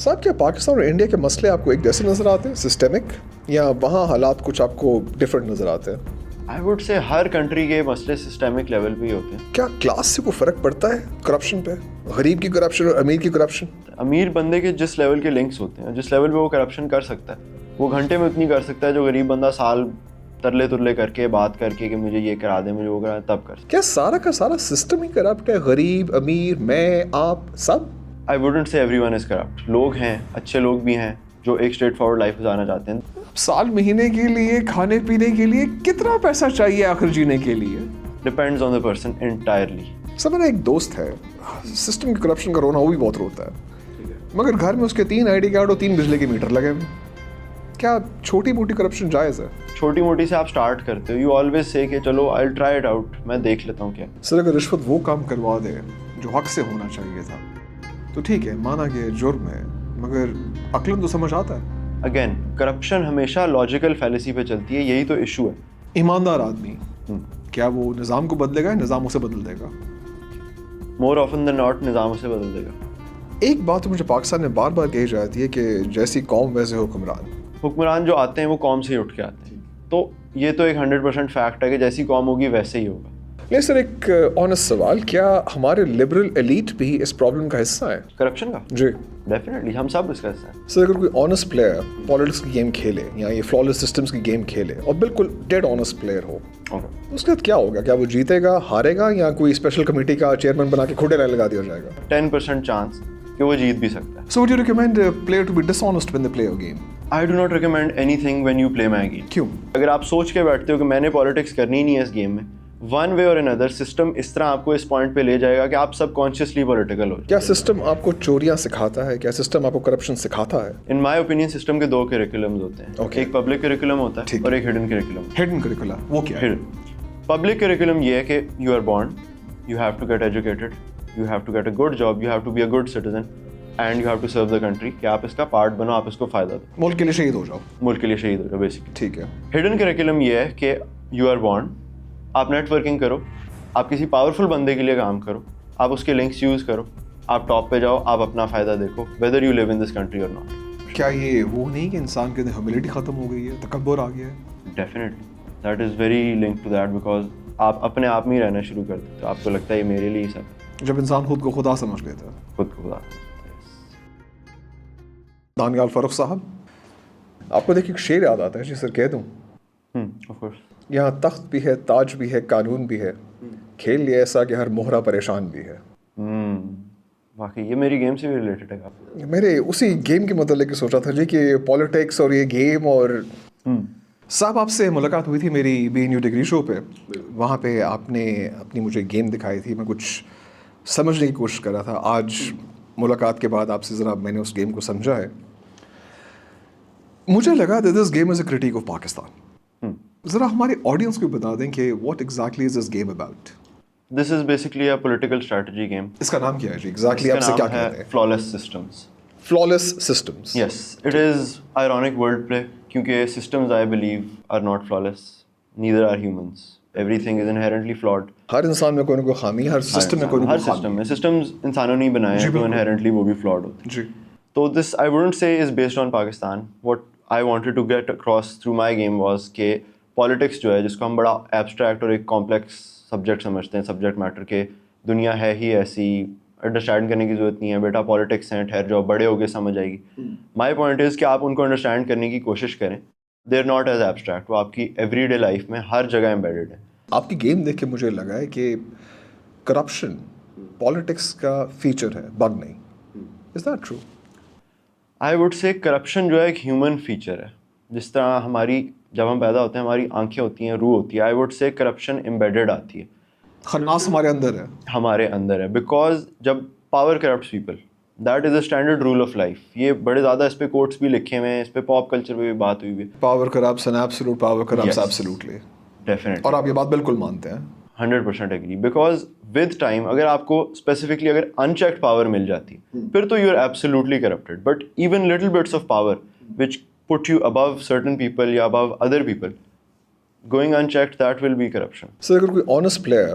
صاحب کیا پاکستان اور انڈیا کے مسئلے آپ کو ایک جیسے نظر آتے ہیں سسٹمک, یا وہاں حالات کچھ آپ کو ڈفرینٹ نظر آتے ہیں؟ آئی ووڈ سے ہر کنٹری کے مسئلے سسٹمک لیول پہ ہی ہوتے ہیں. کیا کلاس سے کوئی فرق پڑتا ہے کرپشن پہ؟ غریب کی کرپشن اور امیر کی کرپشن؟ امیر بندے کے جس لیول کے لنکس ہوتے ہیں, جس لیول پہ وہ کرپشن کر سکتا ہے, وہ گھنٹے میں اتنی کر سکتا ہے جو غریب بندہ سال ترلے کر کے بات کر کے کہ مجھے یہ کرا دیں, مجھے وہ کرا دیں, تب کر سکتا. کیا سارا کا سارا سسٹم ہی کرپٹ ہے؟ غریب, امیر, میں, آپ سب؟ آئی ووڈنٹ سے ایوری ون از کرپٹ. لوگ ہیں, اچھے لوگ بھی ہیں جو ایک اسٹریٹ فارورڈ لائف گزارنا چاہتے ہیں. سال مہینے کے لیے کھانے پینے کے لیے کتنا پیسہ چاہیے آخر جینے کے لیے؟ Depends on the person entirely. Sir میرا ایک دوست ہے, سسٹم کی کرپشن کا رونا وہ بھی بہت روتا ہے, مگر گھر میں اس کے 3 ID کارڈ اور 3 بجلی کے میٹر لگے ہوئے. کیا چھوٹی موٹی کرپشن جائز ہے؟ چھوٹی موٹی سے آپ سٹارٹ کرتے ہو. یو آلویز سے کہ چلو آئی ٹرائی اٹ آؤٹ, میں دیکھ لیتا ہوں کیا. سر اگر رشوت وہ کام کروا دے جو حق سے ہونا چاہیے تھا تو ٹھیک ہے, مانا کہ جرم ہے, مگر عقلاً تو سمجھ آتا ہے. اگین کرپشن ہمیشہ لاجیکل فیلیسی پہ چلتی ہے, یہی تو ایشو ہے. ایماندار آدمی کیا وہ نظام کو بدلے گا یا نظام اسے بدل دے گا؟ مور آفن دین ناٹ نظام اسے بدل دے گا. ایک بات تو مجھے پاکستان میں بار بار کہی جاتی ہے کہ جیسی قوم ویسے حکمران. حکمران جو آتے ہیں وہ قوم سے ہی اٹھ کے آتے ہیں, تو یہ تو ایک 100% فیکٹ ہے کہ جیسی قوم ہوگی ویسے ہی ہوگا. نہیں سر, ایک آنیسٹ سوال, کیا ہمارے لبرل ایلیٹ بھی اس پرابلم کا حصہ ہے کرپشن کا؟ جی ڈیفینیٹلی, ہم سب اس کا حصہ ہیں. سر اگر کوئی آنیسٹ پلیئر پالیٹکس کی گیم کھیلے یا یہ فلالیس سسٹمس کی گیم کھیلے اور بالکل ڈیڈ آنیسٹ پلیئر ہو, اس کے بعد کیا ہوگا؟ کیا وہ جیتے گا, ہارے گا, یا کوئی اسپیشل کمیٹی کا چیئرمین بنا کے کھوٹے لائن لگا دیا جائے گا؟ 10% چانس کہ وہ جیت بھی سکتا ہے. So would you recommend a player to be dishonest when they play a game? I do not recommend anything when you play my game. کیوں؟ اگر آپ سوچ کے بیٹھتے ہو کہ میں نے پالیٹکس کرنی نہیں ہے اس گیم میں, ون وے اور another سسٹم اس طرح آپ کو اس پوائنٹ پہ لے جائے گا کہ آپ سب کانشیسلی پولیٹیکل ہو. کیا سسٹم آپ کو چوریاں سکھاتا ہے؟ کیا سسٹم آپ کو کرپشن سکھاتا ہے؟ ان مائی اوپینین سسٹم کے 2 کریکولمز ہوتے ہیں. ایک پبلک کریکولم ہوتا ہے اور ایک ہڈن کریکولم. ہڈن کریکولا وہ کیا ہے؟ پبلک کریکولم یہ ہے کہ you are born, you have to get educated, you have to get a good job, you have to be a good citizen and you have to serve the country, کہ آپ اس کا part بنو, آپ اس کو فائدہ دو, ملک کے لیے شہید ہو جاؤ. ملک کے لیے شہید ہو جاؤ بیسکلی. ٹھیک ہے. ہڈن کریکولم یہ ہے کہ یو آر بورن, آپ نیٹ ورکنگ کرو, آپ کسی پاورفل بندے کے لیے کام کرو, آپ اس کے لنکس یوز کرو, آپ ٹاپ پہ جاؤ, آپ اپنا فائدہ دیکھو, whether you live in this country or not. کیا یہ وہ نہیں کہ انسان کے اندر ہیوملٹی ختم ہو گئی ہے, تکبر آ گیا ہے؟ Definitely that is very link to that, because آپ اپنے آپ میں ہی رہنا شروع کر دیتے, آپ کو لگتا ہے یہ میرے لیے ہی سب. جب انسان خود کو خدا سمجھ لیتا ہے. خود کو خدا. دانیال فاروق صاحب, آپ کو دیکھ ایک شعر یاد آتا ہے, جی سر کہہ دوں؟ Of course. یہاں تخت بھی ہے, تاج بھی ہے, قانون بھی ہے, کھیل لیا ایسا کہ ہر مہرہ پریشان بھی ہے. واقعی یہ میری گیم سے بھی ریلیٹڈ ہے کافی. میرے اسی گیم کے متعلق سوچا تھا جی کہ پالیٹکس اور یہ گیم, اور صاحب آپ سے ملاقات ہوئی تھی میری BNU ڈگری شو پہ, وہاں پہ آپ نے اپنی مجھے گیم دکھائی تھی, میں کچھ سمجھنے کی کوشش کر رہا تھا. آج ملاقات کے بعد آپ سے ذرا میں نے اس گیم کو سمجھا ہے, مجھے لگا that this game is a critique of Pakistan. ذرا ہمارے آڈینس کو بتا دیں کہ what exactly is this game about? This is basically a political strategy game. اس کا نام کیا ہے جی ایگزیکٹلی, آپ سے کیا کہتے ہیں؟ Flawless systems. Flawless systems. Yes, it is ironic wordplay کیونکہ systems I believe are not flawless. Neither are humans. Everything is inherently flawed. ہر انسان میں کوئی نہ کوئی خامی, ہر سسٹم میں کوئی نہ کوئی خامی. ہر سسٹم میں, systems انسانوں نے بنائے ہیں تو inherently وہ بھی flawed ہوتے ہیں. جی. تو this I wouldn't say is based on Pakistan. What I wanted to get across through my game was کہ پالیٹکس جو ہے, جس کو ہم بڑا ایبسٹریکٹ اور ایک کمپلیکس سبجیکٹ سمجھتے ہیں, سبجیکٹ میٹر کے, دنیا ہے ہی ایسی, انڈرسٹینڈ کرنے کی ضرورت نہیں ہے, بیٹا پالیٹکس ہیں, ٹھہر جاؤ, بڑے ہو کے سمجھ آئے گی. مائی پوائنٹ از کہ آپ ان کو انڈرسٹینڈ کرنے کی کوشش کریں. They are not as abstract, وہ آپ کی ایوری ڈے لائف میں ہر جگہ ایمبیڈڈ ہے. آپ کی گیم دیکھ کے مجھے لگا ہے کہ کرپشن پالیٹکس کا فیچر ہے, بگ نہیں. Is that true? I would سے کرپشن جو ہے ایک ہیومن فیچر ہے. جس طرح ہماری جب ہم پیدا ہوتے ہیں ہماری آنکھیں ہوتی ہیں, روح ہوتی ہے, آئی ووڈ سے کرپشن امبیڈڈ آتی ہے, خناس ہمارے اندر ہے, ہمارے اندر ہے. بیکاز جب power corrupts people, that is a standard rule of life. یہ بڑے زیادہ اس پہ کوٹس بھی لکھے ہوئے ہیں, اس پہ پاپ کلچر پہ بھی بات ہوئی ہوئی ہے. Power corrupts and absolute power corrupts absolutely. Definitely. اور آپ یہ بات بالکل مانتے ہیں؟ 100% ایگری. بیکاز ود ٹائم اگر آپ کو اسپیسیفکلی اگر انچیکڈ پاور مل جاتی پھر تو you are absolutely corrupted. But even little bits of power which put you above certain people یا above other people, going unchecked, that will be corruption. سر اگر کوئی honest player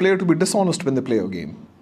player to be dishonest when they play a game?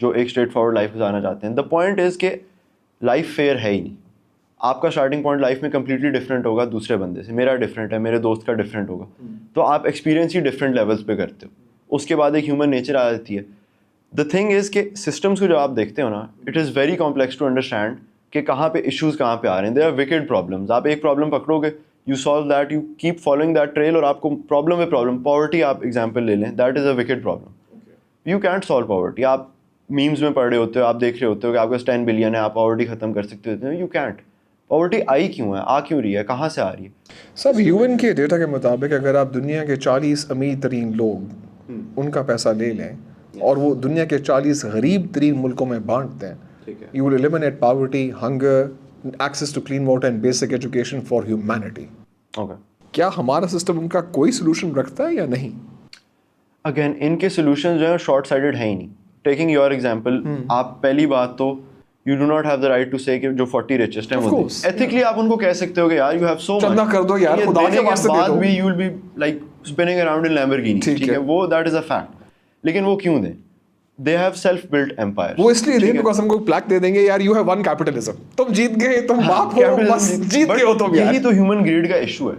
جو ایک straight forward life گزارنا چاہتے ہیں. The point is کہ life fair ہے ہی نہیں. آپ کا اسٹارٹنگ پوائنٹ لائف میں کمپلیٹلی ڈفرینٹ ہوگا دوسرے بندے سے. میرا ڈفرینٹ ہے, میرے دوست کا ڈفرینٹ ہوگا, تو آپ ایکسپیرینس ہی ڈفرینٹ لیولس پہ کرتے ہو. اس کے بعد ایک ہیومن نیچر آ جاتی ہے. دا تھنگ از کہ سسٹمس کو جو آپ دیکھتے ہو نا, it is very complex to understand کہ کہاں پہ ایشوز کہاں پہ آ رہے ہیں. They are wicked problems. آپ ایک پرابلم پکڑو گے, you solve that, you keep following that trail, اور آپ کو پرابلم ہے پرابلم. پاورٹی آپ ایگزامپل لے لیں, that is a worked problem. You can't solve poverty. آپ میمز میں پڑھ رہے ہوتے ہو, آپ دیکھ رہے ہوتے ہو کہ آپ کے پاس 10 بلین ہے, آپ پاورٹی ختم کر سکتے ہوتے ہیں. You can't. پاورٹی آئی کیوں ہے, آ کیوں رہی ہے, کہاں سے آ رہی ہے؟ سب یون کے ڈیٹا کے مطابق اگر آپ دنیا کے 40 امیر ترین لوگ ان کا پیسہ لے لیں اور وہ دنیا کے 40 غریب ترین ملکوں میں بانٹ دیں, you will eliminate poverty, hunger, access to clean water and basic education for humanity. Okay, کیا ہمارا سسٹم ان کا کوئی سولوشن رکھتا ہے یا نہیں؟ اگین ان کے سولوشن جو ہیں شارٹ سائڈڈ ہیں ہی نہیں. ٹیکنگ یور ایگزامپل, آپ پہلی بات تو you do not have the right to say کہ جو 40 ریچسٹ ہیں وہ ایتھیکلی آپ ان کو کہہ سکتے ہو کہ یار یو ہیو سو مچ, چندہ کر دو یار, خدا کے واسطے دے دو. بعد بھی you will be like spinning around in Lamborghini. ٹھیک ہے, وہ دیٹ از اے فیکٹ. لیکن وہ کیوں دیں؟ They have self build empire. وہ اس لیے دیں بیکاز ہم کو پلیک دے دیں گے یار, یو ہیو ون کیپٹلزم, تم جیت گئے, تم باپ ہو, بس جیت گئے ہو تم. یہی تو ہیومن گریڈ کا ایشو ہے.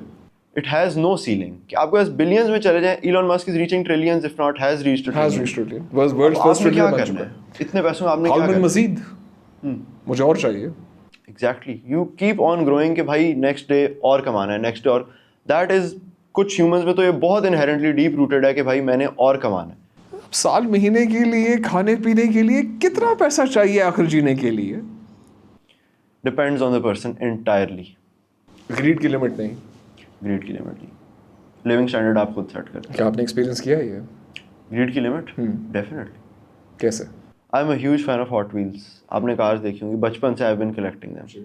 It has no ceiling. کہ آپ کے پاس بلینز میں چلے جائیں, Elon Musk is reaching trillions if not has reached a trillion. آپ نے کیا کرنا ہے اتنے پیسوں میں؟ آپ نے کیا کرنا ہے؟ مزید مجھے اور چاہیے. Exactly, you keep on growing کہ بھائی نیکسٹ ڈے اور کمانا ہے, نیکسٹ ڈے اور. دیٹ از کچھ ہیومنز میں تو یہ بہت انہیرنٹلی ڈیپ روٹیڈ ہے کہ بھائی میں نے اور کمانا ہے. سال مہینے کے لیے, کھانے پینے کے لیے کتنا پیسہ چاہیے آخر جینے کے لیے؟ Depends on the person entirely. Greed کی لمٹ نہیں, گریڈ کی لمٹ نہیں, لیونگ اسٹینڈرڈ آپ خود سیٹ کریں. کیا آپ نے ایکسپیرینس کیا ہے یہ گریڈ کی لمٹ؟ ڈیفینیٹلی. کیسے؟ I am a huge fan of Hot Wheels. آپ نے کارز دیکھی ہوں گی, بچپن سے I have been collecting them.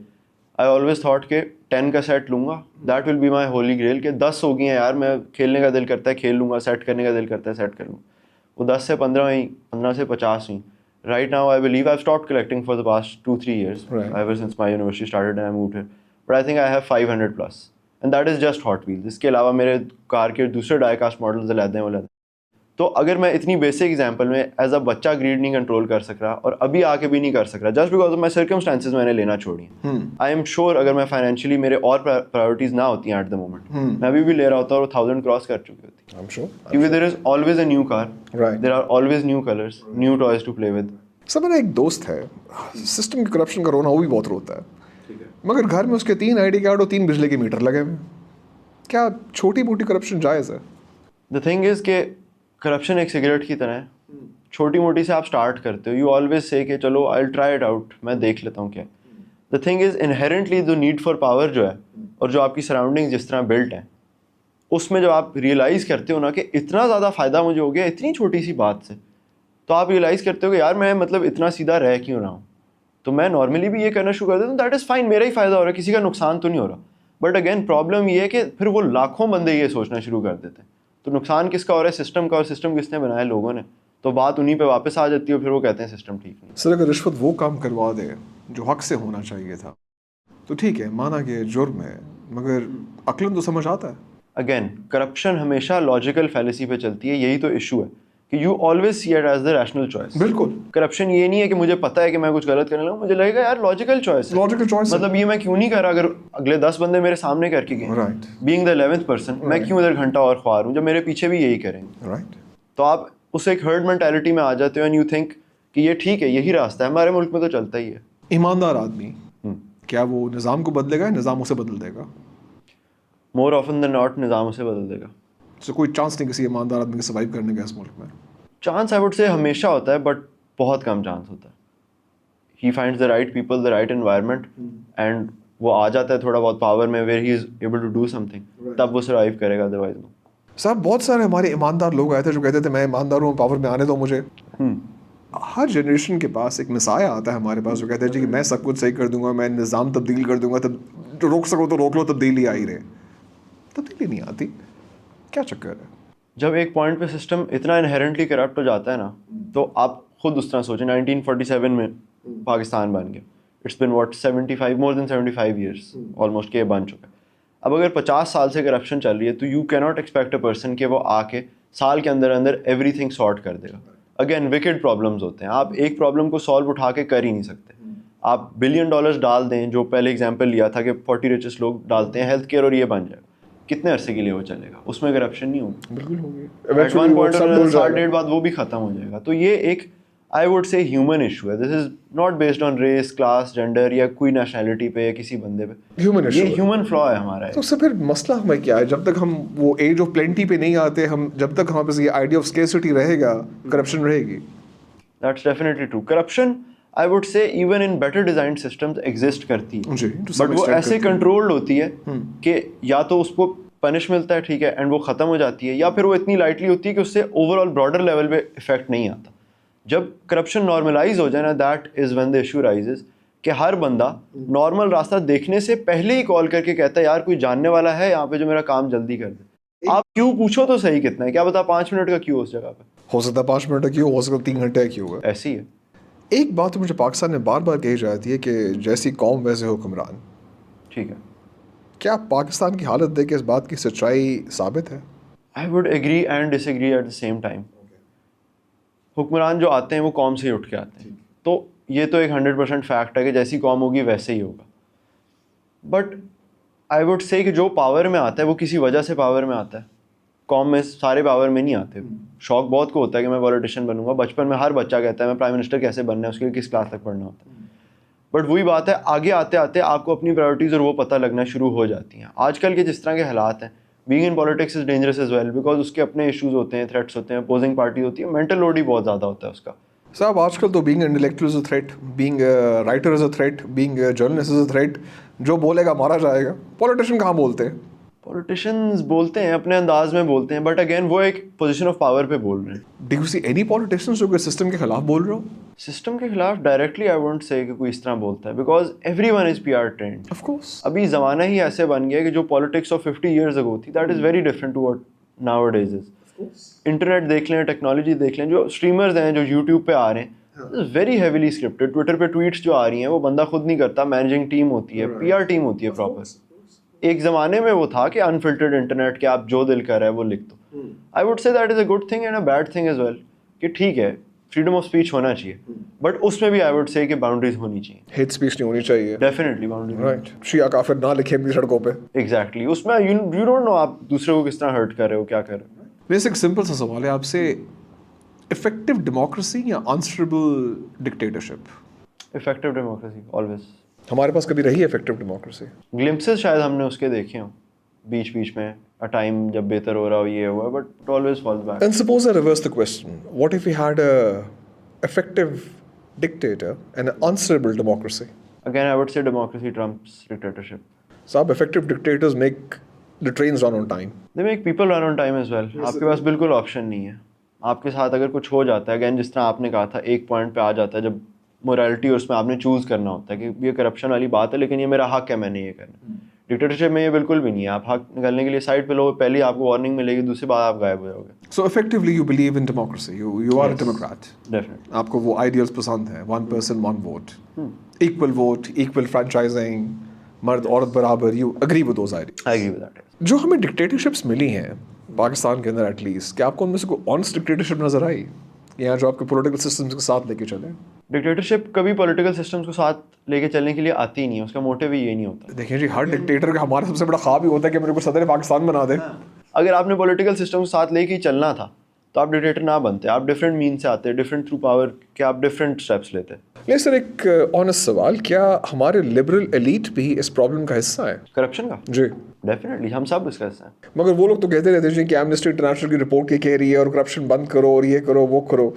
I always thought کہ 10 کا سیٹ لوں گا, that will be my holy grail. کہ 10 ہو گئی ہیں یار, میں کھیلنے کا دل کرتا ہے کھیل لوں گا, سیٹ کرنے کا دل کرتا ہے سیٹ کر لوں. وہ 10 سے 15 ہوئیں, 15 سے 50 ہوئیں. Right now, I believe I've stopped collecting for the past 2-3 years. Right. Ever since my university started and I moved here. But I think I have 500 plus. And that is just Hot Wheels. اس کے علاوہ میرے کار کے دوسرے ڈائی cost models لیتے ہیں وہ لیتے ہیں. تو اگر میں اتنی بیسک ایگزامپل میں ایز اے بچہ گریڈ نہیں کنٹرول کر سک رہا, اور ابھی آ کے بھی نہیں کر سک رہا, just because of my circumstances میں نے لینا چھوڑی ہیں. آئی ایم شیور اگر میں فائنینشلی میرے اور پرائیورٹیز نہ ہوتی ہیں ایٹ دا مومنٹ, میں ابھی بھی لے رہا ہوتا اور 1000 کراس کر چکی ہوتی. کیونکہ there is always a new car, there are always new colours, new toys to play with. Sir میرا ایک دوست ہے, سسٹم کی کرپشن کا رونا وہ بھی بہت روتا ہے, مگر گھر میں اس کے 3 ID کارڈ اور 3 بجلی کے میٹر لگے ہوئے. کیا چھوٹی موٹی کرپشن جائز ہے؟ دا تھنگ از کہ کرپشن ایک سگریٹ کی طرح ہے, چھوٹی موٹی سے آپ اسٹارٹ کرتے ہو. یو آلویز سے کہ چلو آئی ول ٹرائی اٹ آؤٹ, میں دیکھ لیتا ہوں کیا. دا تھنگ از انہیرنٹلی جو نیڈ فار پاور جو ہے, اور جو آپ کی سراؤنڈنگ جس طرح بلٹ ہیں, اس میں جب آپ ریئلائز کرتے ہو نا کہ اتنا زیادہ فائدہ مجھے ہو گیا اتنی چھوٹی سی بات سے, تو آپ ریئلائز کرتے ہو کہ یار میں مطلب اتنا سیدھا رہ کیوں رہا ہوں. تو میں نارملی بھی یہ کرنا شروع کر دیتا ہوں, دیٹ از فائن, میرا ہی فائدہ ہو رہا ہے, کسی کا نقصان تو نہیں ہو رہا. بٹ اگین پرابلم یہ ہے کہ پھر وہ لاکھوں بندے یہ سوچنا شروع کر دیتے ہیں, تو نقصان کس کا ہو رہا ہے؟ سسٹم کا. اور سسٹم کس نے بنایا؟ لوگوں نے. تو بات انہیں پہ واپس آ جاتی ہے, پھر وہ کہتے ہیں سسٹم ٹھیک نہیں. سر اگر رشوت وہ کام کروا دے جو حق سے ہونا چاہیے تھا تو ٹھیک ہے, مانا کہ جرم ہے, مگر عقلاً تو سمجھ آتا ہے. اگین کرپشن ہمیشہ لاجیکل فیلیسی پہ چلتی ہے, یہی تو ایشو ہے کہ you always see it as the rational choice. بالکل. کرپشن یہ نہیں ہے کہ مجھے پتا ہے کہ میں کچھ غلط کرنے لگا, مجھے لگے گا یار لاجیکل چوائس. لاجیکل چوائس مطلب یہ میں کیوں نہیں کر رہا, اگر اگلے 10 بندے میرے سامنے کر کے گئے, right, being the 11th person, میں کیوں ادھر گھنٹہ اور خوار ہوں جب میرے پیچھے بھی یہی کریں گے. رائٹ. تو آپ اس ایک ہرڈ مینٹیلٹی میں آ جاتے ہو اینڈ یو تھنک کہ یہ ٹھیک ہے, یہی راستہ ہے. ہمارے ملک میں تو چلتا ہی ہے. ایماندار آدمی کیا وہ نظام کو بدلے گا, نظام اسے بدل دے گا؟ مور آفن دین ناٹ نظام اسے بدل دے گا. سو کوئی چانس نہیں کسی ایماندار آدمی کے سروائیو کرنے کا اس ملک میں؟ چانس آئی وڈ سے ہمیشہ ہوتا ہے, بٹ بہت کم چانس ہوتا ہے. He finds the right people, the right environment, and وہ آ جاتا ہے تھوڑا بہت پاور میں, where he is able to do something, تب وہ سروائیو کرے گا, ادروائز نو. صاحب بہت سارے ہمارے ایماندار لوگ آئے تھے جو کہتے تھے میں ایماندار ہوں, پاور میں آنے دو مجھے. ہر جنریشن کے پاس ایک مسایا آتا ہے ہمارے پاس جو کہتے ہیں جی کہ میں سب کچھ صحیح کر دوں گا, میں نظام تبدیل کر دوں گا, تب روک سکو تو روک لو, تبدیلی آ ہی رہے. تبدیلی نہیں آتی, کیا چکر ہے؟ جب ایک پوائنٹ پہ سسٹم اتنا انہیرنٹلی کرپٹ ہو جاتا ہے نا, تو آپ خود اس طرح سوچیں. 1947 میں پاکستان بن گیا, it's been what 75 more than 75 years almost کہ یہ بن چکا ہے. اب اگر 50 سال سے کرپشن چل رہی ہے, تو یو کی ناٹ ایکسپیکٹ اے پرسن کہ وہ آ کے سال کے اندر اندر ایوری تھنگ سارٹ کر دے گا. اگین وکٹ پرابلمز ہوتے ہیں. آپ ایک پرابلم کو سالو اٹھا کے کر ہی نہیں سکتے. آپ $1 بلین ڈال دیں, جو پہلے اگزامپل لیا تھا کہ 40 ریچسٹ لوگ ڈالتے ہیں ہیلتھ کیئر اور یہ بن جائے گا, کتنے عرصے کے لیے وہ چلے گا؟ اس میں کرپشن نہیں ہوگی, بالکل ہوگی, ایٹ ون پوائنٹ 60 بعد وہ بھی ختم ہو جائے گا. تو یہ ایک I would say human issue ہے. This is not based on race, class, gender یا کوئی نیشنلٹی پہ یا کسی بندے پہ. یہ ہیومن فلا ہے ہمارا. تو اس سے پھر مسئلہ ہمیں کیا ہے؟ جب تک ہم وہ ایج آف پلینٹی پہ نہیں آتے, ہم جب تک ہمارے پاس یہ آئیڈیا آف اسکیرسٹی رہے گا, کرپشن رہے گی. That's definitely true. Corruption I would سے even in better design systems exist کرتی ہے, بٹ وہ ایسے کنٹرولڈ ہوتی ہے کہ یا تو اس کو پنش ملتا ہے, ٹھیک ہے, اینڈ وہ ختم ہو جاتی ہے, یا پھر وہ اتنی لائٹلی ہوتی ہے کہ اس سے اوور آل براڈر لیول پہ افیکٹ نہیں آتا. جب کرپشن نارملائز ہو جائے نا, that is when the issue rises کہ ہر بندہ نارمل راستہ دیکھنے سے پہلے ہی کال کر کے کہتا ہے یار کوئی جاننے والا ہے یہاں پہ جو میرا کام جلدی کر دے. آپ کیوں پوچھو تو صحیح کتنا ہے, کیا بتا 5 منٹ کا کیوں اس جگہ پہ ہو سکتا ہے 5 منٹ کیوں, ہو سکتا ہے 3 گھنٹے کیوں ہوگا. ایسی ہے. ایک بات مجھے پاکستان میں بار بار کہی جاتی ہے کہ جیسی قوم ویسے حکمران. ٹھیک ہے, کیا پاکستان کی حالت دیکھ کے اس بات کی سچائی ثابت ہے؟ I would agree and disagree at the same time. حکمران جو آتے ہیں وہ قوم سے ہی اٹھ کے آتے ہیں, تو یہ تو ایک 100% فیکٹ ہے کہ جیسی قوم ہوگی ویسے ہی ہوگا. بٹ آئی ووڈ سے کہ جو پاور میں آتا ہے وہ کسی وجہ سے پاور میں آتا ہے. قوم میں سارے پاور میں نہیں آتے. شوق بہت کو ہوتا ہے کہ میں پولیٹیشین بنوں گا, بچپن میں ہر بچہ کہتا ہے میں پرائم منسٹر کیسے بننا ہے, اس کے لیے کس کلاس تک پڑھنا ہوتا ہے. بٹ وہی بات ہے, آگے آتے آتے آپ کو اپنی پرائرٹیز اور وہ پتہ لگنا شروع ہو جاتی ہیں. آج کل کے جس طرح کے حالات ہیں, being in politics is dangerous as well, because اس کے اپنے ایشوز ہوتے ہیں, تھریٹس ہوتے ہیں, اپوزنگ پارٹی ہوتی ہے, مینٹل لوڈ ہی بہت زیادہ ہوتا ہے اس کا. صاحب آج کل تو being intellectual is a threat, being writer is a threat, being journalist is a threat. جو بولے گا مارا جائے گا. پولیٹیشین کہاں بولتے ہیں؟ پولیٹیشینز بولتے ہیں اپنے انداز میں بولتے ہیں, بٹ اگین وہ ایک پوزیشن آف پاور پہ بول رہے ہیں. Do you see any politicians جو کہ سسٹم کے خلاف بول رہے ہو؟ سسٹم کے خلاف ڈائریکٹلی آئی وونٹ سے کہ کوئی اس طرح بولتا ہے, because everyone is P R trained. Of course ابھی زمانہ ہی ایسے بن گیا کہ جو پالیٹکس آف 50 years ago تھی, that is very different to what now it is. Internet دیکھ لیں, ٹیکنالوجی دیکھ لیں, جو اسٹریمرز ہیں جو یوٹیوب پہ آ رہے ہیں, ویری ہیویلی اسکرپٹڈ. ٹویٹر پہ ٹویٹس جو آ رہی ہیں وہ بندہ خود نہیں کرتا, مینیجنگ ٹیم ہوتی ہے, پی آر ٹیم ہوتی ہے پراپر. ایک زمانے میں وہ تھا کہ انفلٹرڈ انٹرنیٹ, کہ آپ جو دل کر ہے وہ لکھ دو. I would say that is a good thing and a bad thing as well, کہ ٹھیک ہے فریڈم آف اسپیچ ہونا چاہیے, بٹ اس میں بھی آئی ووڈ سے کہ باؤنڈریز ہونی چاہیے. ہیٹ اسپیچ نہیں ہونی چاہیے. Definitely boundaries. رائٹ, شیعہ کافر نہ لکھیں اپنی سڑکوں پہ. ایگزیکٹلی, اس میں یو ڈونٹ نو آپ دوسرے کو کس طرح ہرٹ کر رہے ہو, کیا کر رہے ہو. ویسے ایک سمپل سا سوال ہے آپ سے, افیکٹو ڈیموکریسی یا unstable dictatorship? Effective democracy always. ہمارے پاس کبھی رہی ہے افیکٹو ڈیموکریسی؟ گلمپسز شاید ہم نے اس کے دیکھے ہوں بیچ بیچ میں, ٹائم جب بہتر ہو رہا ہو, یہ ہوا, but always falls back. And suppose I reverse the question, what if we had a effective dictator and a unstable democracy? Again I would say democracy trumps dictatorship. صاحب effective dictators make the trains run on time. They make people run on time as well. آپ کے پاس بالکل option نہیں ہے. آپ کے ساتھ اگر کچھ ہو جاتا ہے, اگین جس طرح آپ نے کہا تھا, ایک پوائنٹ پہ آ جاتا ہے جب مورالٹی اور اس میں آپ نے چوز کرنا ہوتا ہے کہ یہ کرپشن والی بات ہے لیکن یہ میرا حق ہے, میں نے یہ کرنا. ڈکٹیٹرشپ میں یہ بالکل بھی نہیں ہے. آپ حق نکالنے کے لیے سائڈ پہ لو, پہلے آپ کو وارننگ ملے گی, دوسری بات آپ غائب ہو جاؤ گے. So effectively you believe in democracy. You are a Democrat. Definitely. آپ کو وہ ideals پسند ہیں, one person one vote, equal vote, equal franchising, مرد عورت برابر. You agree with those ideas? I agree with that. جو ہمیں ڈکٹیٹرشپس ملی ہیں پاکستان کے اندر ایٹ لیسٹ, کیا آپ کو ان میں سے کوئی آنسٹ ڈکٹیٹرشپ نظر آئی یا جو آپ کے پولیٹیکل سسٹمس کے ساتھ لے کے چلے؟ ڈکٹیٹرشپ کبھی پولیٹیکل سسٹمس کو ساتھ لے کے چلنے کے لیے آتی ہی نہیں ہے, اس کا موٹیو ہی یہ نہیں ہوتا. دیکھیں جی, ہر ڈکٹیٹر کا ہمارا سب سے بڑا خواب ہی ہوتا ہے کہ میرے کو صدر پاکستان بنا دے. اگر آپ نے پولیٹیکل سسٹم کو ساتھ لے کے ہی چلنا تھا تو آپ ڈکٹیٹر نہ بنتے. آپ ڈفرینٹ مین سے آتے, ڈفرینٹ تھرو پاور کے آپ ڈفرینٹ اسٹیپس لیتے. لیکن سر ایک آنیسٹ سوال, کیا ہمارے لبرل ایلیٹ بھی اس پرابلم کا حصہ ہے کرپشن کا؟ جی ڈیفینیٹلی, ہم سب اس کا حصہ ہیں. مگر وہ لوگ تو کہتے رہتے ہیں کہ ایمنسٹی انٹرنیشنل کی رپورٹ کی کہہ رہی ہے اور کرپشن بند کرو اور یہ کرو وہ کرو.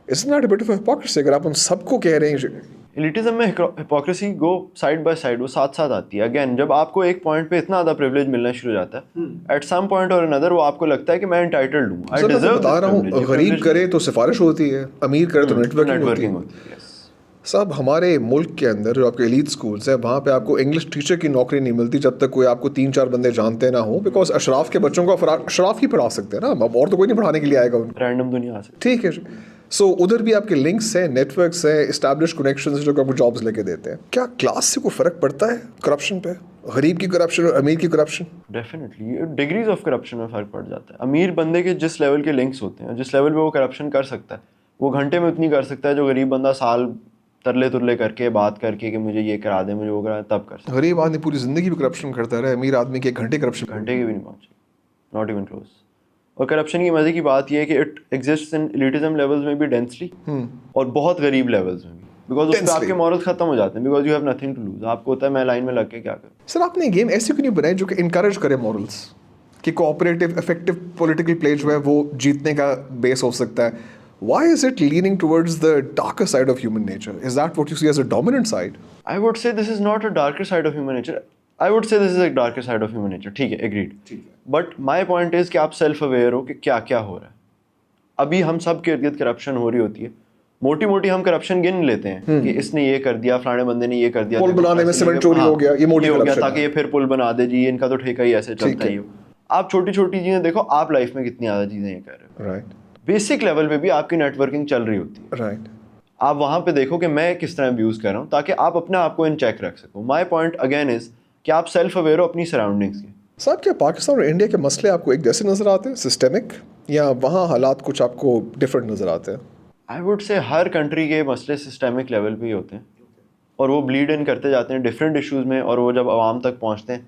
Isn't that a bit of hypocrisy اگر آپ ان سب کو کہہ رہے ہیں؟ ایلیٹزم میں hypocrisy go side by side, وہ ساتھ ساتھ آتی ہے. اگین جب آپ کو ایک پوائنٹ پہ اتنا زیادہ پریولیج ملنا شروع ہو جاتا ہے, ایٹ سم پوائنٹ اور اندر وہ آپ کو لگتا ہے کہ میں انٹائٹلڈ ہوں, آئی ڈیزرو. بتا رہا ہوں, غریب کرے تو سفارش ہوتی ہے, امیر کرے تو نیٹ ورکنگ ہوتی ہے. صاحب ہمارے ملک کے اندر جو آپ کے ایلیٹ اسکولس ہیں وہاں پہ آپ کو انگلش ٹیچر کی نوکری نہیں ملتی جب تک کوئی آپ کو 3-4 بندے جانتے نہ ہوں, بیکاز اشراف کے بچوں کو اشراف ہی پڑھا سکتے ہیں نا, اب اور تو کوئی نہیں پڑھانے کے لیے آئے گا ان کو, رینڈم دنیا سے. ٹھیک ہے جی. سو ادھر بھی آپ کے لنکس ہیں, نیٹ ورکس ہیں, اسٹیبلش کنیکشنز جو کہ آپ کو جابس لے کے دیتے ہیں. کیا کلاس سے کوئی فرق پڑتا ہے کرپشن پہ, غریب کی کرپشن اور امیر کی corruption? Definitely degrees of corruption میں فرق پڑ جاتا ہے. امیر بندے کے جس لیول کے لنکس ہوتے ہیں, جس لیول پہ وہ کرپشن کر سکتا ہے, وہ گھنٹے میں اتنی کر سکتا ہے جو غریب بندہ سال ترلے ترلے کر کے بات کر کے کہ مجھے یہ کرا دیں مجھے وہ کرا دیں تب کر سکتا غریب آدمی پوری زندگی بھی کرپشن کرتا رہے, امیر آدمی کے 1 گھنٹے کرپشن ہے, گھنٹے کی بھی نہیں پہنچے, ناٹ ایون کلوز. اور کرپشن کی مزے کی بات یہ ہے کہ اٹ ایگزسٹس ان ایلیٹزم لیولز میں بھی ڈینسلی اور بہت غریب لیولز میں بھی, بیکاز اس پہ آپ کے مورلز ختم ہو جاتے ہیں, because you have nothing to lose. آپ کو ہوتا ہے میں لائن میں لگ کے کیا کروں. سر آپ نے گیم ایسی کیوں نہیں بنائی جو کہ انکریج کرے مورلس, کہ کوآپریٹو افیکٹو پولیٹیکل پلے جو ہے وہ جیتنے کا بیس ہو سکتا ہے. Why is it leaning towards the darker side of human nature? Is that what you see as a dominant side? I would say this is not a darker side of human nature. I would say this is a darker side of human nature. ٹھیک ہے, agreed. But my point is کہ آپ self aware ہو کہ کیا کیا ہو رہا ہے. ابھی ہم سب کے ارد گرد کرپشن ہو رہی ہوتی ہے, موٹی موٹی ہم کرپشن گن لیتے ہیں کہ اس نے یہ کر دیا, فلانے بندے نے یہ کر دیا, پل بنانے میں سیمنٹ چوری ہو گیا, یہ موٹی ہو گیا, کرپشن تاکہ یہ پھر پل بنا دے جی, ان کا تو ٹھیکہ ہی ایسے چلتا ہی ہو. آپ چھوٹی چھوٹی چیزیں دیکھو, آپ لائف میں کتنی زیادہ چیزیں یہ کر رہے ہو. رائٹ, بیسک لیول پہ بھی آپ کی نیٹ ورکنگ چل رہی ہوتی ہے. رائٹ, آپ وہاں پہ دیکھو کہ میں کس طرح ابیوز کر رہا ہوں تاکہ آپ اپنے آپ کو ان چیک رکھ سکو. مائی پوائنٹ اگین از کہ آپ سیلف اویئر ہو اپنی سراؤنڈنگس کے. صاحب کیا پاکستان اور انڈیا کے مسئلے آپ کو ایک جیسے نظر آتے ہیں, سسٹمک, یا وہاں حالات کچھ آپ کو ڈفرینٹ نظر آتے ہیں؟ آئی ووڈ سے ہر کنٹری کے مسئلے سسٹمک لیول پہ ہی ہوتے ہیں اور وہ بلیڈ ان کرتے جاتے ہیں ڈفرینٹ ایشوز میں, اور وہ جب عوام تک پہنچتے ہیں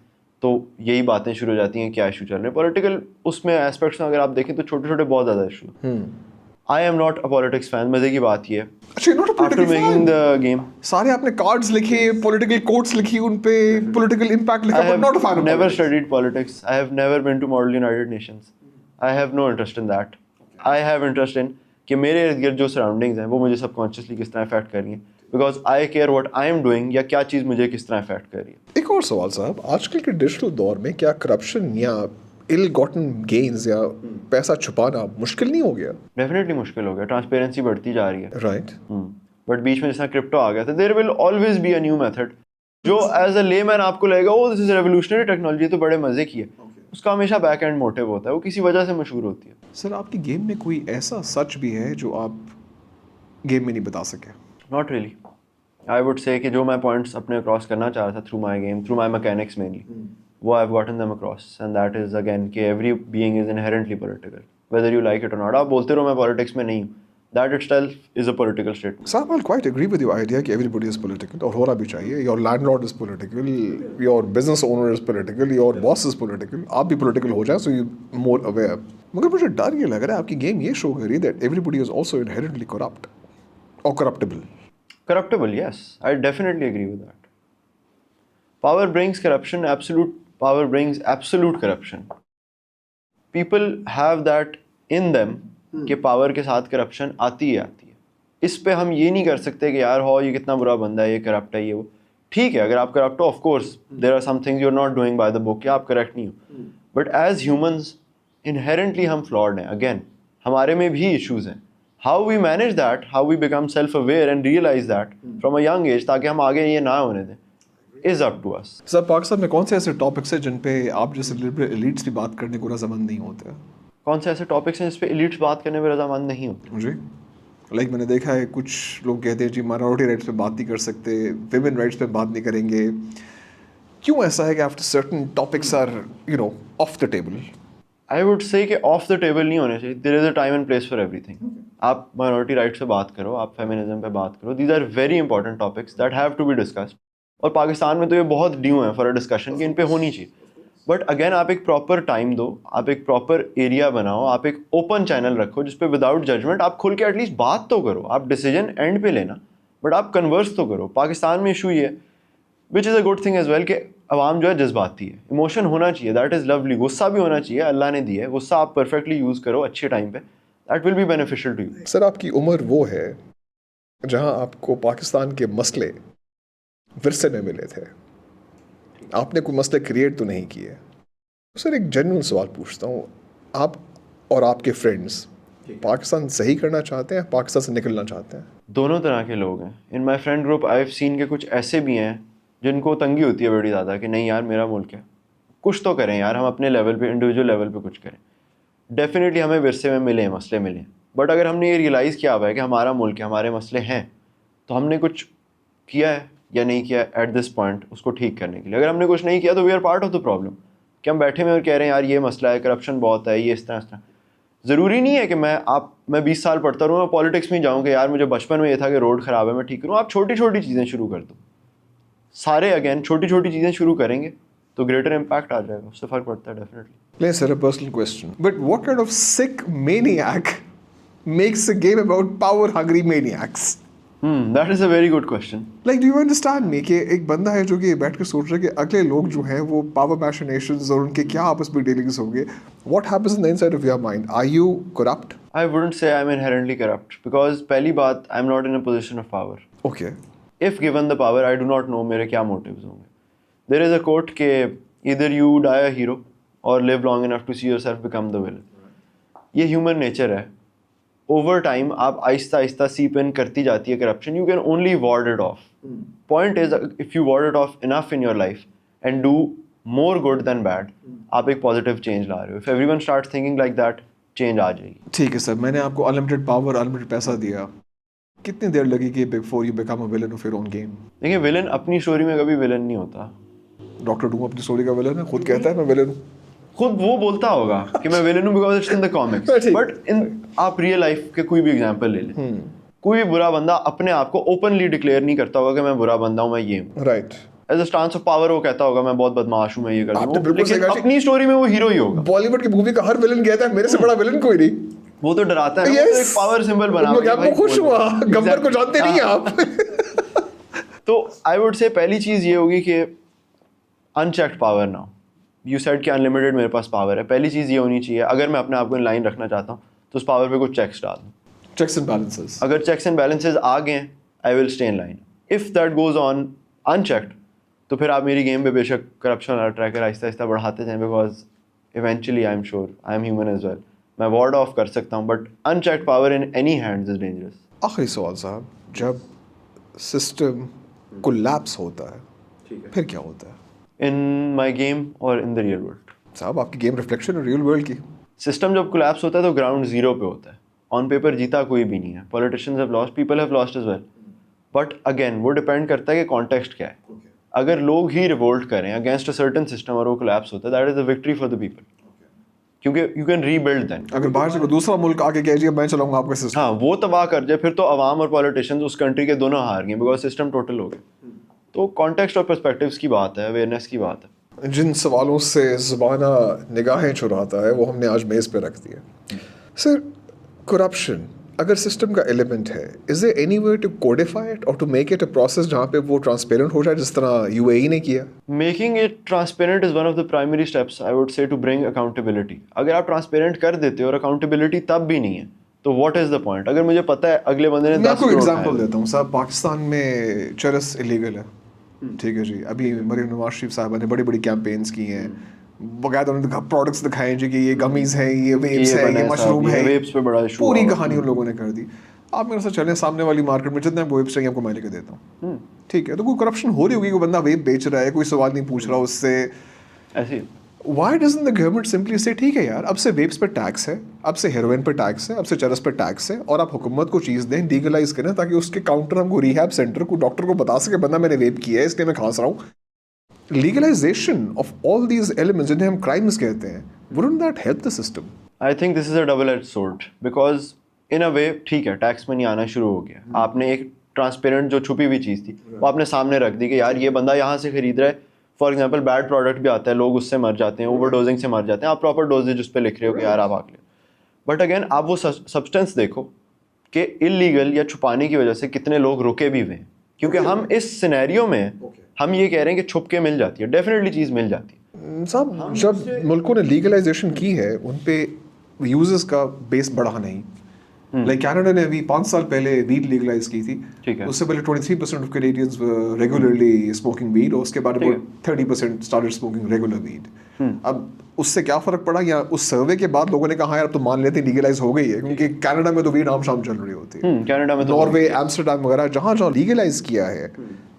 تو یہی باتیں شروع ہو جاتی ہیں کیا ایشو چل رہے ہیں. پولیٹیکل اس میں ایسپیکٹس میں اگر آپ دیکھیں تو چھوٹے چھوٹے بہت زیادہ issue. I am not a politics fan. مزے کی بات یہ ہے آفٹر میکنگ دا گیم سارے آپ نے کارڈز لکھے, پولیٹیکل کوٹس لکھی, ان پہ پولیٹیکل امپیکٹ لکھا, but not a fan. Never studied politics. I have never been to model United Nations. I have no interest in that. I have interest in کہ میرے ارد گرد جو سراؤنڈنگز ہیں وہ مجھے سب کانشیسلی کس طرح افیکٹ کر رہی ہیں, because I care what I am doing, یا کیا چیز مجھے کس طرح افیکٹ کر رہی ہے. ایک اور سوال صاحب, آج کل کے ڈیجیٹل دور میں کیا کرپشن یا ill gotten gains یا پیسہ چھپانا مشکل نہیں ہو گیا؟ ڈیفینیٹلی مشکل ہو گیا. ٹرانسپیرنسی بڑھتی جا رہی ہے. رائٹ, بٹ بیچ میں جس طرح کرپٹو آ گیا تھا, there will always be a new method جو ایز اے لے مین آپ کو لگے گا او دس از ریولیوشنری ٹیکنالوجی, تو بڑے مزے کی ہے. اس کا ہمیشہ بیک اینڈ موٹیو ہوتا ہے, وہ کسی وجہ سے مشہور ہوتی ہے. سر آپ کی گیم میں کوئی ایسا سچ بھی ہے جو آپ گیم میں نہیں بتا سکے؟ Not really. I would say کہ جو میں پوائنٹس اپنے اکراس کرنا چاہ رہا تھا through my game, through my mechanics mainly, وہ I have gotten them across, and that is again کہ everybody is inherently political whether you like it or not. آپ بولتے رہو میں پالیٹکس میں نہیں ہوں, that itself is a political statement. صاحب I quite agree with your idea کہ ایوری بڈی از پولیٹیکل, اور ہونا بھی چاہیے. Your landlord is political, your business owner is political, your boss is political, آپ بھی political ہو جائیں so you more aware. مگر مجھے ڈر یہ لگ رہا ہے آپ کی گیم یہ شو کر رہی ہے that everybody is also inherently corrupt or corruptible. Corruptible, yes. I definitely agree with that. Power brings corruption, power brings absolute corruption. People have that in them کہ پاور کے ساتھ کرپشن آتی ہے. اس پہ ہم یہ نہیں کر سکتے کہ یار ہو یہ کتنا برا بندہ ہے, یہ کرپٹ ہے, یہ وہ. ٹھیک ہے اگر آپ کرپٹ ہو, of course there are some things you are not doing by the book, کہ آپ کریکٹ نہیں ہو. بٹ ایز ہیومنز انہیرنٹلی ہم فلاڈ ہیں. اگین ہمارے میں بھی ایشوز ہیں. How we manage that, how we become self-aware and realize that from a young age تاکہ ہم آگے یہ نہ ہونے دیں, is up to us. سر پاکستان میں کون سے ایسے ٹاپکس ہیں جن پہ آپ جیسے ایلیٹس بھی بات کرنے کو رضامند نہیں ہوتے؟ کون سے ایسے ٹاپکس ہیں جس پہ ایلیٹس بات کرنے میں رضامند نہیں ہوتے؟ جی لائک میں نے دیکھا ہے کچھ لوگ کہتے ہیں جی مائنورٹی رائٹس پہ بات نہیں کر سکتے, ویمن رائٹس پہ بات نہیں کریں گے. کیوں ایسا ہے کہ after certain topics are you know off the table? I would say کہ آف دا ٹیبل نہیں ہونے چاہیے. There is a time and place for everything. آپ مائنورٹی رائٹس پہ بات کرو, آپ فیمنزم پہ بات کرو, these are very important topics that have to be discussed. اور پاکستان میں تو یہ بہت ڈیو ہیں فار اے ڈسکشن کہ ان پہ ہونی چاہیے. بٹ اگین آپ ایک پراپر ٹائم دو, آپ ایک پراپر ایریا بناؤ, آپ ایک اوپن چینل رکھو جس پہ وداؤٹ ججمنٹ آپ کھل کے ایٹ لیسٹ بات تو کرو. آپ ڈیسیجن اینڈ پہ لینا بٹ آپ کنورس تو کرو. پاکستان میں ایشو یہ ہے which is a good thing as well کہ عوام جو ہے جذباتی ہے, ایموشن ہونا چاہیے, دیٹ از لولی. غصہ بھی ہونا چاہیے, اللہ نے دی ہے غصہ, آپ پرفیکٹلی یوز کرو اچھے ٹائم پہ, that will be beneficial to you. Sir آپ کی عمر وہ ہے جہاں آپ کو پاکستان کے مسئلے ورثے میں ملے تھے, آپ نے کوئی مسئلے کریٹ تو نہیں کیے. سر ایک جنرل سوال پوچھتا ہوں, آپ اور آپ کے فرینڈس پاکستان صحیح کرنا چاہتے ہیں, پاکستان سے نکلنا چاہتے ہیں؟ دونوں طرح کے لوگ ہیں. In my friend group I have seen کے کچھ ایسے بھی ہیں جن کو تنگی ہوتی ہے بڑی زیادہ کہ نہیں یار میرا ملک ہے, کچھ تو کریں یار, ہم اپنے لیول پہ انڈیویجول لیول پہ کچھ کریں. ڈیفینیٹلی ہمیں ورثے میں ملے مسئلے ملے, بٹ اگر ہم نے یہ ریئلائز کیا ہوا ہے کہ ہمارا ملک ہے, ہمارے مسئلے ہیں, تو ہم نے کچھ کیا ہے یا نہیں کیا ایٹ دس پوائنٹ اس کو ٹھیک کرنے کے لیے. اگر ہم نے کچھ نہیں کیا تو we are part of the problem, کہ ہم بیٹھے میں اور کہہ رہے ہیں یار یہ مسئلہ ہے, کرپشن بہت ہے, یہ اس طرح ضروری نہیں ہے کہ میں 20 سال پڑھتا رہوں, میں پالیٹکس میں ہی جاؤں کہ یار مجھے بچپن میں یہ تھا کہ روڈ خراب ہے میں ٹھیک کروں. آپ چھوٹی چھوٹی چیزیں شروع کر دو, سارے اگین چھوٹی چھوٹی چیزیں شروع کریں گے تو گریٹر امپیکٹ آ جائے گا, اس سے فرق پڑتا ہے definitely. Let's say a personal question. But what kind of sick maniac makes a game about power-hungry maniacs? That is a very good question. Like, do you understand me کہ ایک بندہ ہے جو کہ بیٹھ کے سوچ رہا ہے کہ اگلے لوگ جو ہیں وہ پاور میشنیشنز اور ان کے کیا آپس میں ڈیلنگز ہوں گے. What happens in the inside of your mind? Are you corrupt? I wouldn't say I'm inherently corrupt because پہلی بات I'm not in a position of power. Okay. If given the power, I do not know میرے کیا motives ہوں گے. There is a quote کہ either you die a hero or live long enough to see yourself become the villain. یہ human nature ہے. Over time آپ آہستہ آہستہ سیپ ان کرتی جاتی ہے corruption. You can only ward it off. Point is if you ward it off enough in your life and do more good than bad, آپ ایک پازیٹیو چینج لا رہے ہو. If everyone start thinking like that, change آ جائے گی. ٹھیک ہے سر, میں نے آپ کو انلمیٹڈ پاور انلمیٹڈ پیسہ دیا, کتنی دیر لگے گی before you become a villain of your own game? دیکھیں ولن اپنی اسٹوری میں کبھی ولن نہیں ہوتا. ڈاکٹر ڈوم اپنی اسٹوری کا ولن ہے, خود کہتا ہے میں ولن ہوں. خود وہ بولتا ہوگا کہ میں ولن ہوں because it's in the comics, but آپ ریئل لائف کے کوئی بھی ایگزامپل لے لیں, کوئی بھی برا بندہ اپنے آپ کو اوپنلی ڈکلیئر نہیں کرتا ہوگا کہ میں برا بندہ ہوں, میں یہ ہوں. Right. As a stance of power وہ کہتا ہوگا میں بہت بدماش ہوں, میں یہ کرتا ہوں, لیکن اپنی اسٹوری میں وہ ہیرو ہی ہوگا. بالی ووڈ کی مووی کا ہر ولن کہتا ہے میرے سے بڑا ولن کوئی نہیں. وہ تو ڈراتا ہے, وہ ایک پاور سمبل بنا ہوا ہے. میں خوش ہوا, گبر کو جانتے نہیں آپ. تو آئی ووڈ سے پہلی چیز یہ ہوگی کہ ان چیکڈ پاور نہ ہو. یو سیڈ کہ انلمیٹڈ میرے پاس پاور ہے, پہلی چیز یہ ہونی چاہیے اگر میں اپنے آپ کو ان لائن رکھنا چاہتا ہوں تو اس پاور پہ کچھ چیکس ڈال دوں. Checks and balances. اگر چیکس اینڈ بیلنسز آ گئے I will stay in line. If that goes on unchecked تو پھر آپ میری گیم پہ بے شک کرپشن والا ٹریکر آہستہ آہستہ بڑھاتے جائیں, because eventually I am sure I am human as well. میں وارڈ آف کر سکتا ہوں, but unchecked power in any hands is dangerous. آخری سوال صاحب, جب سسٹم کولیپس ہوتا ہے پھر کیا ہوتا ہے؟ ان مائی گیم اور ان دا ریئل ورلڈ. صاحب آپ کی گیم ریفلیکشن ہے ریئل ورلڈ کی. سسٹم جب کولیپس ہوتا ہے تو گراؤنڈ زیرو پہ ہوتا ہے. آن پیپر جیتا کوئی بھی نہیں ہے. Politicians have lost, people have lost as well, but again وہ ڈپینڈ کرتا ہے کہ کانٹیکسٹ کیا ہے. اگر لوگ ہی ریوولٹ کریں اگینسٹ اے سرٹن سسٹم اور وہ کولیپس ہوتا ہے, that is a victory for the people, کیونکہ you can rebuild then. اگر باہر سے کوئی دوسرا ملک آ کے کہہ جی میں چلاؤں گا آپ کا سسٹم, ہاں وہ تباہ کر جائے, پھر تو عوام اور پولیٹیشینز اس کنٹری کے دونوں ہار گئے, بیکاز سسٹم ٹوٹل ہو گئے. تو کانٹیکسٹ اور پرسپیکٹیوز کی بات ہے, اویئرنیس کی بات ہے. جن سوالوں سے زبانہ نگاہیں چراتا ہے وہ ہم نے آج میز پہ رکھ دیا. سر, کرپشن اگر سسٹم کا ایلیمنٹ ہے, is there any way to codify it or to make it a process جہاں پہ وہ ٹرانسپیرنٹ ہو جائے جس طرح یو اے ای نے کیا؟ Making it transparent is one of the primary steps I would say to bring accountability. اگر آپ ٹرانسپیرنٹ کر دیتے اور اکاؤنٹیبلٹی تب بھی نہیں ہے تو واٹ از دا پوائنٹ؟ اگر مجھے پتا ہے اگلے بندے نے 10 میں آپ کو ایگزامپل دیتا ہوں صاحب. پاکستان میں چرس الیگل ہے, ٹھیک ہے جی. ابھی مریم نواز شریف صاحبہ نے بڑی بڑی کیمپینس کی ہیں, باقاعدہ انہوں نے پروڈکٹس دکھائے جی کہ یہ گمیز ہیں, یہ ویپس ہیں, یہ مشروم ہے, ویپس پہ بڑا ایشو, پوری کہانی ان لوگوں نے کر دی. آپ میرے ساتھ چلیں سامنے والی مارکیٹ میں, جتنے آپ کو ویپس چاہیے آپ کو میں لے کے دیتا ہوں, ٹھیک ہے. تو کوئی کرپشن ہو رہی ہوگی, کوئی بندہ ویپ بیچ رہا ہے, کوئی سوال نہیں پوچھ رہا اس سے, ایسے why doesn't the government simply say ٹھیک ہے یار اب سے ویپس پہ ٹیکس ہے, اب سے ہیروئن پہ ٹیکس ہے, اب سے چرس پہ ٹیکس ہے, اور آپ حکومت کو چیز دیں, لیگلائز کریں تاکہ اس کے کاؤنٹر ہم کو ریہیب سینٹر کو ڈاکٹر کو بتا سکے بندہ میں نے ویپ کیا ہے اس لیے میں کھانس رہا ہوں. لیگلائزیشن آف آل دیز ایلیمنٹس جنہیں ہم کرائمس کہتے ہیں, wouldn't that help the system? I think this is a double-edged sword because in a way ٹھیک ہے ٹیکس منی آنا شروع ہو گیا. آپ نے ایک ٹرانسپیرنٹ جو چھپی ہوئی چیز تھی وہ آپ نے سامنے رکھ دی کہ یار یہ بندہ یہاں سے خرید رہا ہے. فار ایگزامپل بیڈ پروڈکٹ بھی آتا ہے, لوگ اس سے مر جاتے ہیں, اوور ڈوزنگ سے مر جاتے ہیں, آپ پراپر ڈوزیج اس پہ لکھ رہے ہو کہ یار آپ آگ لیں. بٹ اگین آپ وہ سبسٹینس دیکھو کہ انلیگل یا چھپانے کی وجہ سے کتنے لوگ رکے بھی ہوئے ہیں, کیونکہ ہم اس سینیریو میں ہم یہ کہہ رہے ہیں کہ چھپ کے مل جاتی ہے, ڈیفینیٹلی چیز مل جاتی ہے. صاحب جب ملکوں نے لیگلائزیشن کی ہے ان پہ یوزز کا بیس بڑھا نہیں. لائک کینیڈا نے ابھی 5 سال پہلے ویڈ لیگلائز کی تھی, اس سے پہلے 23% of Canadians regularly smoking weed, اور اس کے بعد 30% اسٹارٹڈ اسموکنگ ریگولر ویڈ. اب اس سے کیا فرق پڑا, یا اس سروے کے بعد لوگوں نے کہا یار تو مان لیتے لیگلائز ہو گئی ہے, کیونکہ کینیڈا میں تو ویڈ عام شام چل رہی ہوتی ہے, کینیڈا میں ناروے, ایمسٹرڈیم وغیرہ جہاں جہاں لیگلائز کیا ہے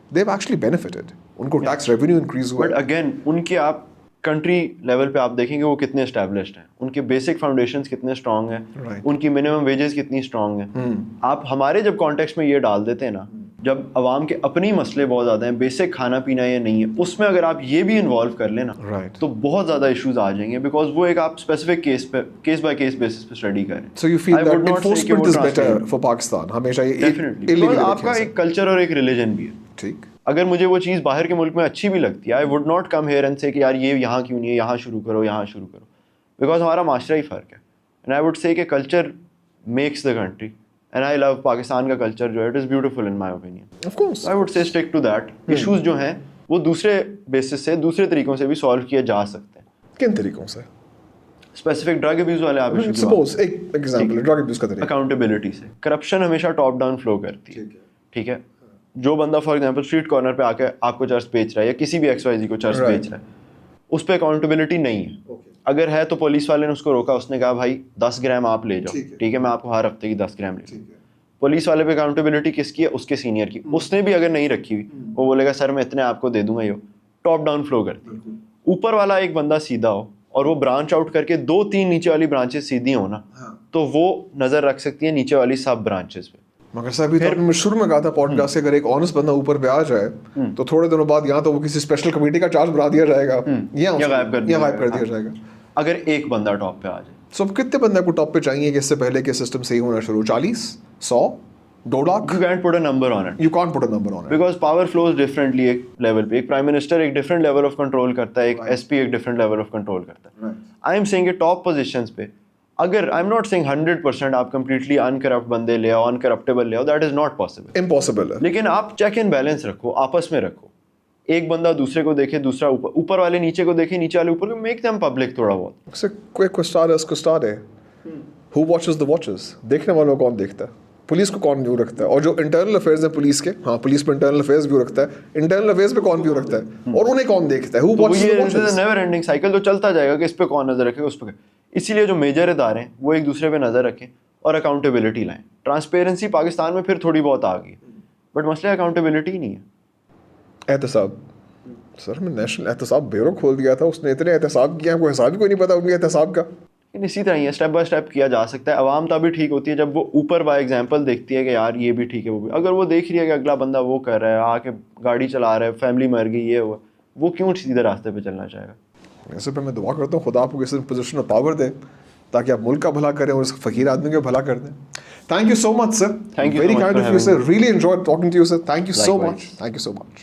they have actually benefited, ان کو ٹیکس ریونیو انکریز ہوا. بٹ اگین ان کے آپ کنٹری لیول پہ آپ دیکھیں گے وہ کتنے اسٹیبلشڈ ہیں, ان کے بیسک فاؤنڈیشنز کتنے اسٹرانگ ہیں, ان کی منیمم ویجز کتنی اسٹرانگ ہیں. آپ ہمارے جب کانٹیکسٹ میں یہ ڈال دیتے ہیں نا, جب عوام کے اپنے مسئلے بہت زیادہ ہیں, بیسک کھانا پینا یہ نہیں ہے, اس میں اگر آپ یہ بھی انوالو کر لیں نا تو بہت زیادہ ایشوز آ جائیں گے, بیکاز وہ ایک آپ specific case by case basis پہ اسٹڈی کریں. So you feel that enforcement is better for Pakistan, ہمیشہ یہ آپ کا ایک کلچر اور ایک ریلیجن بھی ہے. ٹھیک, اگر مجھے وہ چیز باہر کے ملک میں اچھی بھی لگتی ہے, I would not come here and سے کہ یار یہ یہاں کیوں نہیں ہے, یہاں شروع کرو, یہاں شروع کرو, بیکاز ہمارا معاشرہ ہی فرق ہے. اینڈ آئی وڈ سے کہ culture makes the country, and I love Pakistan کا کلچر جو ہے it is beautiful in my opinion. of course, I would say stick to that. Issues جو ہیں وہ دوسرے بیسس سے, دوسرے طریقوں سے بھی سالو کیے جا سکتے ہیں. کن طریقوں سے؟ اسپیسیفک ڈرگ ابیوز والے آپ سپوز ایک ایگزامپل ڈرگ ابیوز کا طریقہ. اکاؤنٹیبلٹی سے. کرپشن ہمیشہ ٹاپ ڈاؤن فلو کرتی ہے, ٹھیک ہے. جو بندہ فار ایگزامپل اسٹریٹ کارنر پہ آ کے آپ کو چرس بیچ رہا ہے یا کسی بھی ایکس وائی زی کو چرس بیچ رہا ہے, اس پہ اکاؤنٹیبلٹی نہیں ہے. اگر ہے تو پولیس والے نے اس کو روکا, اس نے کہا بھائی 10 گرام آپ لے جاؤ, ٹھیک ہے, میں آپ کو ہر ہفتے کی 10 گرام لے جاؤں. پولیس والے پہ اکاؤنٹیبلٹی کس کی ہے؟ اس کے سینئر کی. اس نے بھی اگر نہیں رکھی ہوئی, وہ بولے گا سر میں اتنے آپ کو دے دوں گا. یہ ٹاپ ڈاؤن فلو کرتی ہے. اوپر والا ایک بندہ سیدھا ہو اور وہ برانچ آؤٹ کر کے 2-3 نیچے والی برانچز سیدھی ہوں نا, تو وہ نظر رکھ سکتی ہیں نیچے والی سب برانچز پہ. مگر صاحب یہ تو آپ نے شروع میں کہا تھا پوڈ کاسٹ سے, اگر ایک آنےسٹ بندہ اوپر پہ آ جائے تو تھوڑے دنوں بعد یا تو وہ کسی اسپیشل کمیٹی کا چارج بنا دیا جائے گا یا غائب کر دیا جائے گا, اگر ایک بندہ ٹاپ پہ آ جائے. سو اب کتنے بندے کو ٹاپ پہ چاہیے کہ اس سے پہلے کہ سسٹم صحیح ہونا شروع؟ 40, 100, 2 lakh? You can't put a number on it. You can't put a number on it. Because power flows differently ایک لیول پہ. ایک پرائم منسٹر ایک ڈفرینٹ لیول آف کنٹرول کرتا ہے, ایک ایس پی ایک ڈفرینٹ لیول آف کنٹرول کرتا ہے. آئی ایم سیئنگ کہ ٹاپ پوزیشنز پہ اگر آئی ایم ناٹ سیئنگ 100% آپ کمپلیٹلی انکرپٹ بندے لے آؤ, انکرپٹیبل لے آؤ, that is not possible. Impossible ہے. لیکن آپ چیک اینڈ بیلنس رکھو, آپس میں رکھو. ایک بندہ دوسرے کو دیکھے, دوسرا اوپر, اوپر والے نیچے کو دیکھے, نیچے والے اوپر کو, میک دیم پبلک تھوڑا بہت. کوئی ہے who watches the watches, دیکھنے والوں کو کون دیکھتا ہے؟ پولیس کو کون ویو رکھتا ہے؟ اور جو انٹرنل افیئرز ہیں پولیس کے, ہاں پولیس پہ انٹرنل افیئرز ویو رکھتا ہے, انٹرنل افیئرز پہ کون ویو رکھتا ہے, اور انہیں کون دیکھتا ہے؟ who watches the watches. Never ending cycle تو چلتا جائے گا کہ اس پہ کون نظر رکھے گا, اس پہ. اسی لیے جو میجر ادارے ہیں وہ ایک دوسرے پہ نظر رکھیں اور اکاؤنٹیبلٹی لائیں. ٹرانسپیرنسی پاکستان میں پھر تھوڑی بہت آ گئی, بٹ مسئلہ اکاؤنٹیبلٹی نہیں ہے. احتساب, سر میں نیشنل احتساب بیورو کھول دیا تھا, اس نے اتنے احتساب کیا, کوئی حساب ہی کوئی نہیں پتا ان کے احتساب کا. اسی طرح ہی اسٹیپ بائی اسٹیپ کیا جا سکتا ہے. عوام تبھی ٹھیک ہوتی ہے جب وہ اوپر بائی ایگزامپل دیکھتی ہے کہ یار یہ بھی ٹھیک ہے, وہ بھی. اگر وہ دیکھ رہی ہے کہ اگلا بندہ وہ کر رہا ہے, آ کے گاڑی چلا رہا ہے, فیملی مر گئی, یہ ہوا, وہ کیوں سیدھے راستے پہ چلنا چاہے گا؟ ایسے پہ میں دعا کرتا ہوں خدا آپ کو کسی پوزیشن آف پاور دے تاکہ آپ ملک کا بھلا کریں اور اس فقیر آدمی کا بھلا کر دیں. Thank you so much sir, very kind of you sir, really enjoyed talking to you sir. Thank you so much, thank you so much.